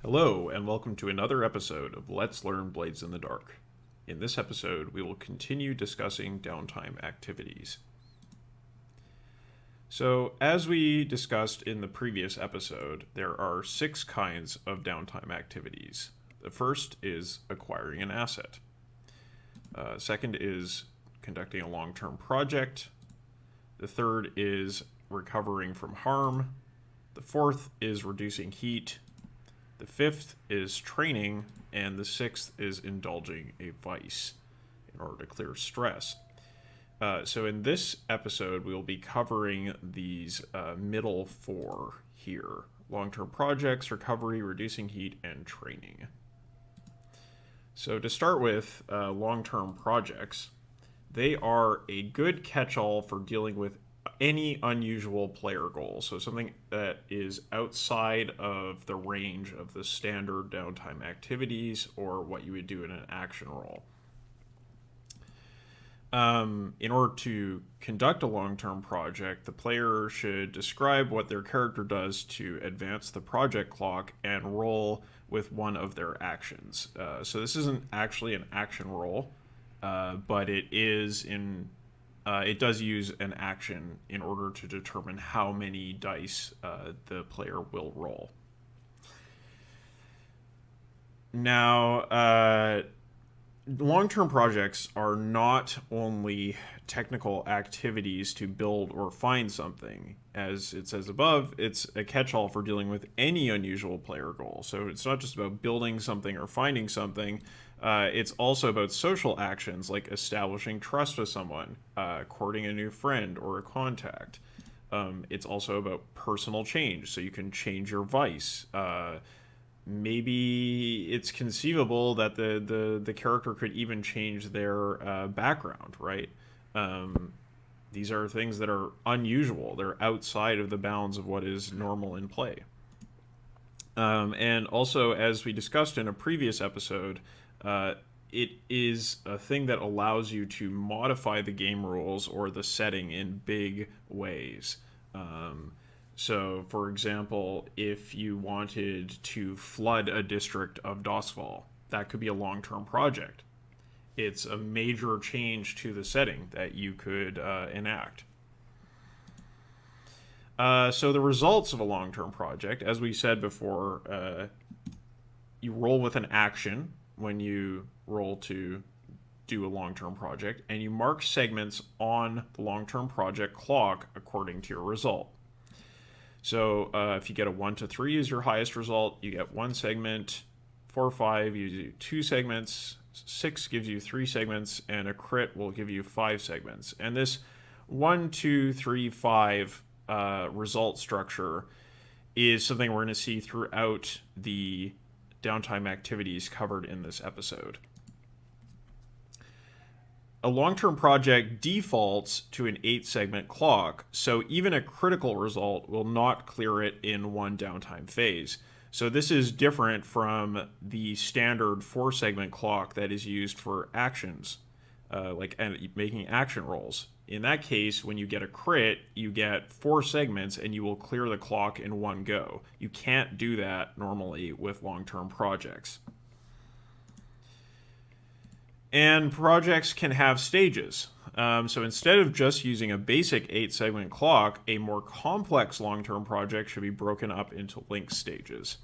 Hello, and welcome to another episode of Let's Learn Blades in the Dark. In this episode, we will continue discussing downtime activities. So, as we discussed in the previous episode, there are 6 kinds of downtime activities. The first is acquiring an asset. Second is conducting a long-term project. The third is recovering from harm. The fourth is reducing heat. The fifth is training, and the sixth is indulging a vice in order to clear stress. So in this episode, we'll be covering these middle 4 here. Long-term projects, recovery, reducing heat, and training. So to start with, long-term projects, they are a good catch-all for dealing with any unusual player goal. So something that is outside of the range of the standard downtime activities or what you would do in an action role. In order to conduct a long-term project, the player should describe what their character does to advance the project clock and roll with one of their actions. So this isn't actually an action roll, but it is in... it does use an action in order to determine how many dice the player will roll. Now, long-term projects are not only technical activities to build or find something. As it says above, it's a catch-all for dealing with any unusual player goal. So it's not just about building something or finding something. It's also about social actions like establishing trust with someone, courting a new friend or a contact. It's also about personal change, so you can change your vice. Maybe it's conceivable that the character could even change their background, right? These are things that are unusual. They're outside of the bounds of what is normal in play. And also, as we discussed in a previous episode, it is a thing that allows you to modify the game rules or the setting in big ways. So, for example, if you wanted to flood a district of Dosval, that could be a long-term project. It's a major change to the setting that you could enact. So the results of a long-term project, as we said before, you roll with an action when you roll to do a long-term project, and you mark segments on the long-term project clock according to your result. So if you get a 1 to 3 is your highest result, you get 1 segment. 4 or 5, you do 2 segments. 6 gives you 3 segments, and a crit will give you 5 segments. And this 1, 2, 3, 5 result structure is something we're going to see throughout the downtime activities covered in this episode. A long-term project defaults to an 8-segment clock, so even a critical result will not clear it in one downtime phase. So this is different from the standard 4-segment clock that is used for actions, like making action rolls. In that case, when you get a crit, you get 4 segments and you will clear the clock in one go. You can't do that normally with long-term projects. And projects can have stages. So instead of just using a basic 8-segment clock, a more complex long-term project should be broken up into linked stages.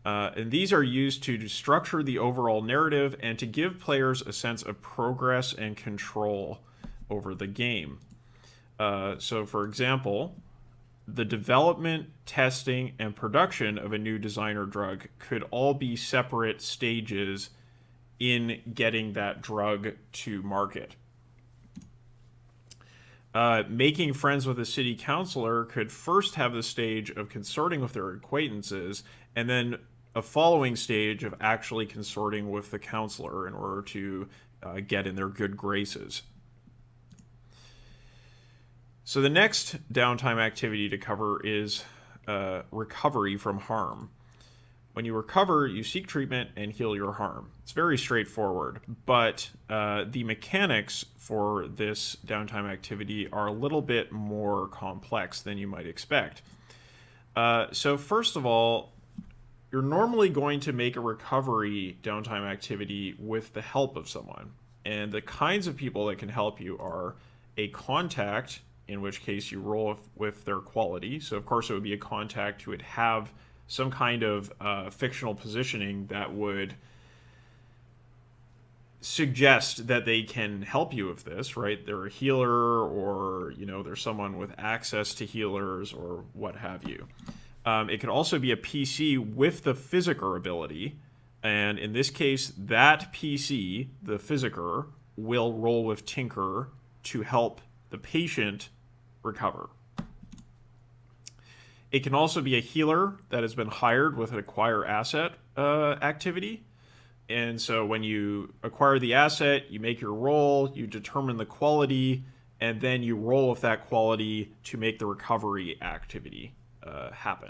And these are used to structure the overall narrative and to give players a sense of progress and control over the game. So for example, the development, testing, and production of a new designer drug could all be separate stages in getting that drug to market. Making friends with a city councilor could first have the stage of consorting with their acquaintances, and then a following stage of actually consorting with the councilor in order to get in their good graces. So the next downtime activity to cover is recovery from harm. When you recover, you seek treatment and heal your harm. It's very straightforward, but the mechanics for this downtime activity are a little bit more complex than you might expect. So first of all, you're normally going to make a recovery downtime activity with the help of someone. And the kinds of people that can help you are a contact, in which case you roll with their quality. So of course it would be a contact who would have some kind of fictional positioning that would suggest that they can help you with this, right? They're a healer, or they're someone with access to healers, or what have you. It could also be a PC with the Physiker ability, and in this case, that PC, the Physiker, will roll with Tinker to help the patient recover. It can also be a healer that has been hired with an acquire asset activity. And so when you acquire the asset, you make your roll, you determine the quality, and then you roll with that quality to make the recovery activity happen.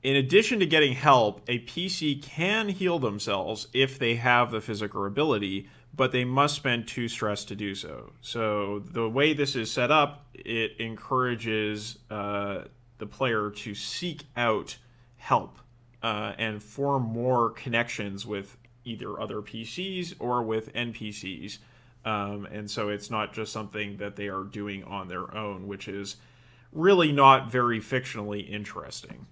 In addition to getting help, a PC can heal themselves if they have the Physiker ability, but they must spend 2 stress to do so. So the way this is set up, it encourages the player to seek out help and form more connections with either other PCs or with NPCs. And so it's not just something that they are doing on their own, which is really not very fictionally interesting.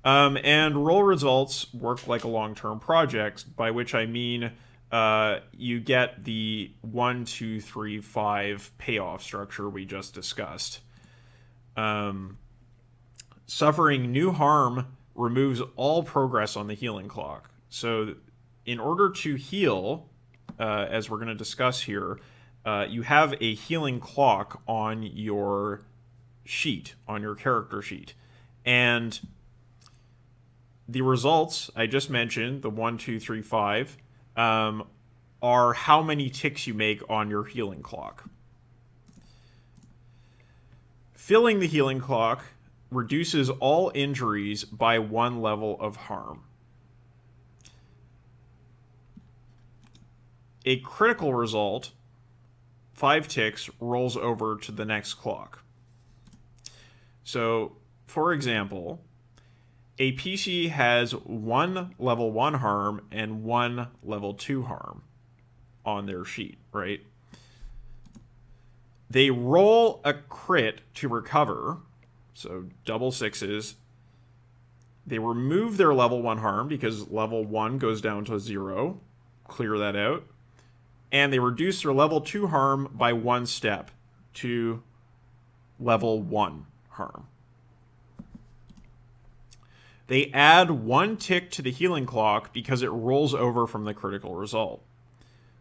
And roll results work like a long-term project, by which I mean you get the 1, 2, 3, 5 payoff structure we just discussed. Suffering new harm removes all progress on the healing clock. So in order to heal, as we're going to discuss here, you have a healing clock on your sheet, on your character sheet. And the results I just mentioned, the 1, 2, 3, 5, are how many ticks you make on your healing clock. Filling the healing clock reduces all injuries by 1 level of harm. A critical result, 5 ticks, rolls over to the next clock. So, for example, a PC has 1 level 1 harm and 1 level 2 harm on their sheet, right? They roll a crit to recover, so double 6s. They remove their level 1 harm because level 1 goes down to 0. Clear that out. And they reduce their level 2 harm by 1 step to level 1 harm. They add 1 tick to the healing clock because it rolls over from the critical result.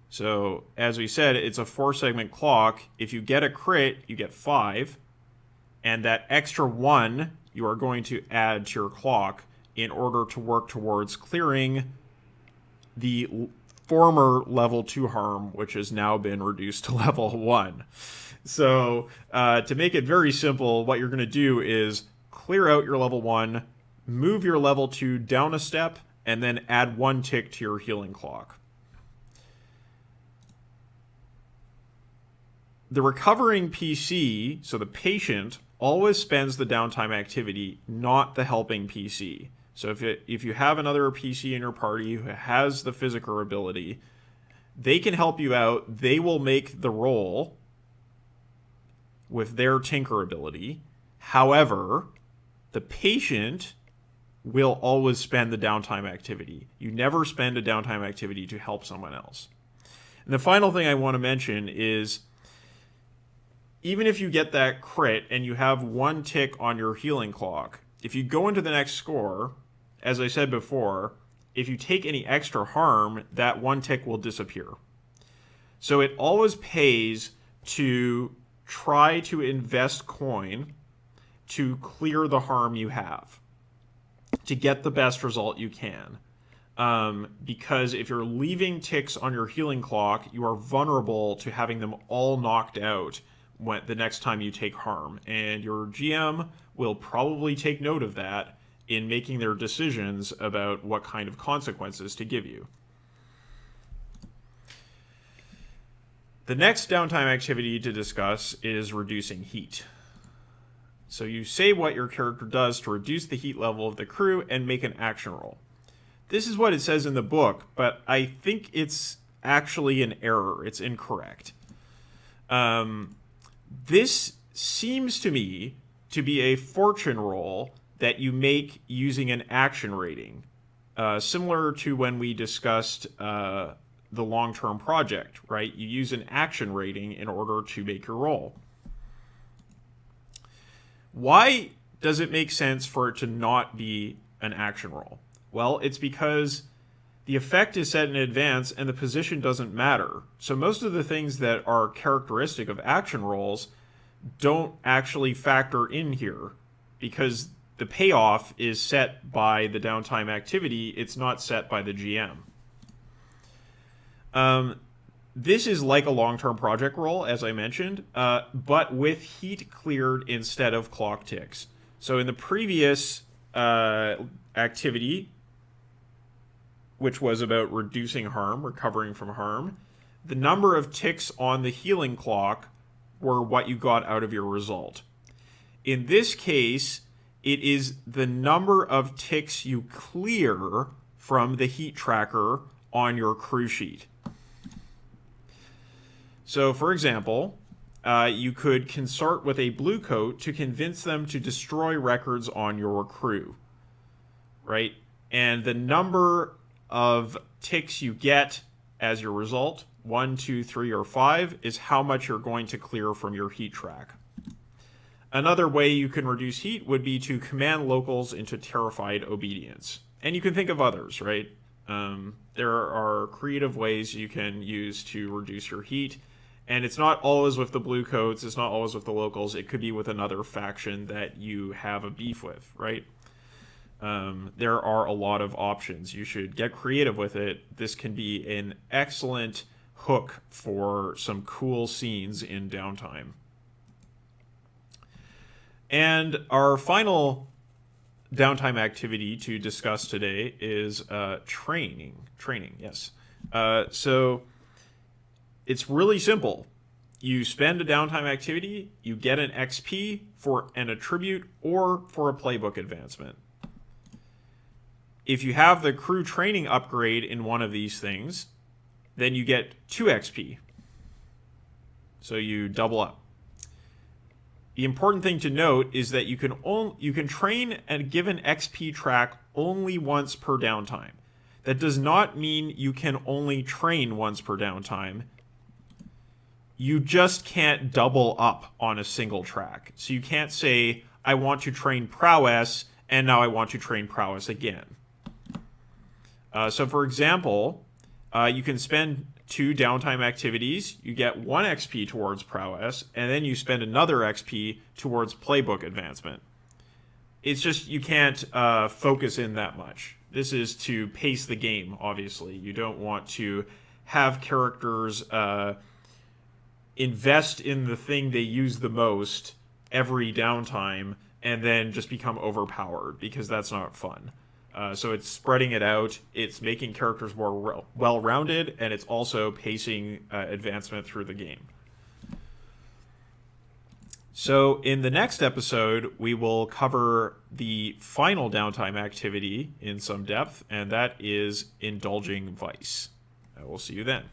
So, as we said, it's a 4-segment clock. If you get a crit, you get 5. And that extra 1 you are going to add to your clock in order to work towards clearing the former level 2 harm, which has now been reduced to level 1. So, to make it very simple, what you're going to do is clear out your level 1, move your level 2 down a step, and then add 1 tick to your healing clock. The recovering PC, so the patient, always spends the downtime activity, not the helping PC. So if you have another PC in your party who has the Physiker ability, they can help you out. They will make the roll with their Tinker ability. However, the patient will always spend the downtime activity. You never spend a downtime activity to help someone else. And the final thing I want to mention is, even if you get that crit and you have 1 tick on your healing clock, if you go into the next score, as I said before, if you take any extra harm, that 1 tick will disappear. So it always pays to try to invest coin to clear the harm you have, to get the best result you can. Because if you're leaving ticks on your healing clock, you are vulnerable to having them all knocked out the next time you take harm. And your GM will probably take note of that in making their decisions about what kind of consequences to give you. The next downtime activity to discuss is reducing heat. So you say what your character does to reduce the heat level of the crew and make an action roll. This is what it says in the book, but I think it's actually an error. It's incorrect. This seems to me to be a fortune roll that you make using an action rating, similar to when we discussed the long-term project, right? You use an action rating in order to make your roll. Why does it make sense for it to not be an action roll? Well, it's because the effect is set in advance and the position doesn't matter. So most of the things that are characteristic of action rolls don't actually factor in here because the payoff is set by the downtime activity. It's not set by the GM. This is like a long-term project roll, as I mentioned, but with heat cleared instead of clock ticks. So in the previous activity, which was about reducing harm, recovering from harm, the number of ticks on the healing clock were what you got out of your result. In this case, it is the number of ticks you clear from the heat tracker on your crew sheet. So, for example, you could consort with a blue coat to convince them to destroy records on your crew, right? And the number of ticks you get as your result, 1, 2, 3, or 5, is how much you're going to clear from your heat track. Another way you can reduce heat would be to command locals into terrified obedience. And you can think of others, right? There are creative ways you can use to reduce your heat. And it's not always with the blue coats, it's not always with the locals, it could be with another faction that you have a beef with, right? There are a lot of options. You should get creative with it. This can be an excellent hook for some cool scenes in Downtime. And our final Downtime activity to discuss today is training. Training, yes. So it's really simple. You spend a downtime activity, you get an XP for an attribute or for a playbook advancement. If you have the crew training upgrade in one of these things, then you get 2 XP. So you double up. The important thing to note is that you can train a given XP track only once per downtime. That does not mean you can only train once per downtime. You just can't double up on a single track. So you can't say, I want to train prowess, and now I want to train prowess again. So for example, you can spend 2 downtime activities, you get 1 XP towards prowess, and then you spend another XP towards playbook advancement. It's just you can't focus in that much. This is to pace the game, obviously. You don't want to have characters invest in the thing they use the most every downtime and then just become overpowered, because that's not fun. So it's spreading it out, it's making characters more well-rounded, and it's also pacing advancement through the game. So in the next episode, we will cover the final downtime activity in some depth, and that is indulging vice. I will see you then.